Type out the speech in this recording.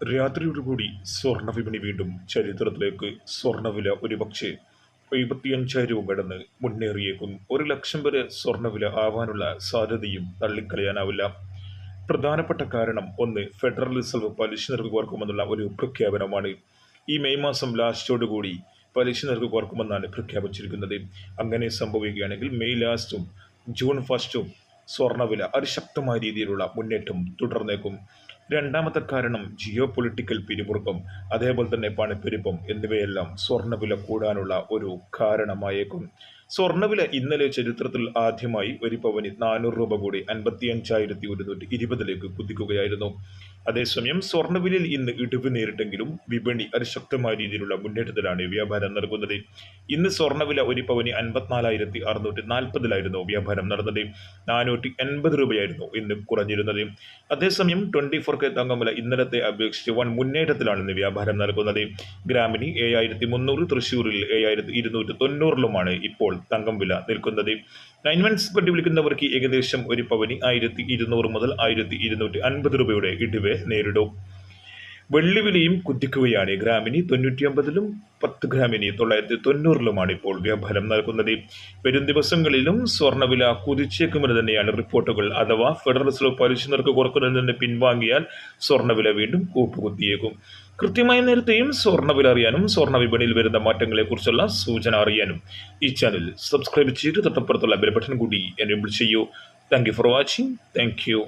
രാത്രിയോടുകൂടി സ്വർണ്ണവിപണി വീണ്ടും ചരിത്രത്തിലേക്ക്. സ്വർണ്ണവില ഒരുപക്ഷേ 75,000 രൂപ കടന്ന് മുന്നേറിയേക്കും. 1,00,000 വരെ സ്വർണ്ണവില ആവാനുള്ള സാധ്യതയും തള്ളിക്കളയാനാവില്ല. പ്രധാനപ്പെട്ട കാരണം ഒന്ന്, ഫെഡറൽ റിസർവ് പലിശ നിരക്ക് കുറക്കുമെന്നുള്ള ഒരു പ്രഖ്യാപനമാണ്. ഈ മെയ് മാസം ലാസ്റ്റോടുകൂടി പലിശ നിരക്ക് കുറക്കുമെന്നാണ് പ്രഖ്യാപിച്ചിരിക്കുന്നത്. അങ്ങനെ സംഭവിക്കുകയാണെങ്കിൽ മെയ് ലാസ്റ്റും ജൂൺ ഫസ്റ്റും സ്വർണ്ണവില അതിശക്തമായ രീതിയിലുള്ള മുന്നേറ്റം തുടർന്നേക്കും. രണ്ടാമത്തെ കാരണം ജിയോ പൊളിറ്റിക്കൽ പിരിമുറുക്കം, അതേപോലെ തന്നെ പണപ്പെരുപ്പം എന്നിവയെല്ലാം സ്വർണ്ണവില കൂടാനുള്ള ഒരു കാരണമായേക്കും. സ്വർണ്ണവില ഇന്നലെ ചരിത്രത്തിൽ ആദ്യമായി ഒരു പവന് 400 രൂപ കൂടി 55,120 കുതിക്കുകയായിരുന്നു. അതേസമയം സ്വർണ്ണവിലയിൽ ഇന്ന് ഇടിവ് നേരിട്ടെങ്കിലും വിപണി അതിശക്തമായ രീതിയിലുള്ള മുന്നേറ്റത്തിലാണ് വ്യാപാരം നടക്കുന്നത്. ഇന്ന് സ്വർണ്ണവില ഒരു പവന് 54,640 വ്യാപാരം നടന്നത്. 480 രൂപയായിരുന്നു ഇന്ന് കുറഞ്ഞിരുന്നത്. അതേസമയം 24K തങ്കവില ഇന്നലത്തെ അപേക്ഷിച്ച് വൻ മുന്നേറ്റത്തിലാണ് ഇന്ന് വ്യാപാരം നടക്കുന്നത്. ഗ്രാമിന് 7,300, തൃശ്ശൂരിൽ 7,290 ഇപ്പോൾ തങ്കം വില നിൽക്കുന്നത്. 9 മന്ത്സ് പെട്ടി വിളിക്കുന്നവർക്ക് ഏകദേശം ഒരു പവന് 1,200 മുതൽ 1,250 രൂപയുടെ ഇടിവ് നേരിടും. വെള്ളിവിലയും കുതിക്കുകയാണ്. ഗ്രാമിന് 99-ലും 10 ഗ്രാമിന് 990-ലുമാണ് ഇപ്പോൾ വ്യാപാരം നടക്കുന്നത്. വരും ദിവസങ്ങളിലും സ്വർണ്ണവില കുതിച്ചേക്കുമെന്ന് തന്നെയാണ് റിപ്പോർട്ടുകൾ. അഥവാ ഫെഡറൽ റിസർവ് പലിശ നിരക്ക് കുറക്കുന്നതിൽ നിന്ന് പിൻവാങ്ങിയാൽ സ്വർണ്ണവില വീണ്ടും കൂപ്പുകുത്തിയേക്കും. കൃത്യമായ നേരത്തെയും സ്വർണ്ണവില അറിയാനും സ്വർണ്ണ വിപണിയിൽ വരുന്ന മാറ്റങ്ങളെക്കുറിച്ചുള്ള സൂചന അറിയാനും ഈ ചാനൽ സബ്സ്ക്രൈബ് ചെയ്ത് തൊട്ടപ്പുറത്തുള്ള ബെൽ ബട്ടൺ കൂടി എനേബിൾ ചെയ്യൂ. Thank you for watching. Thank you.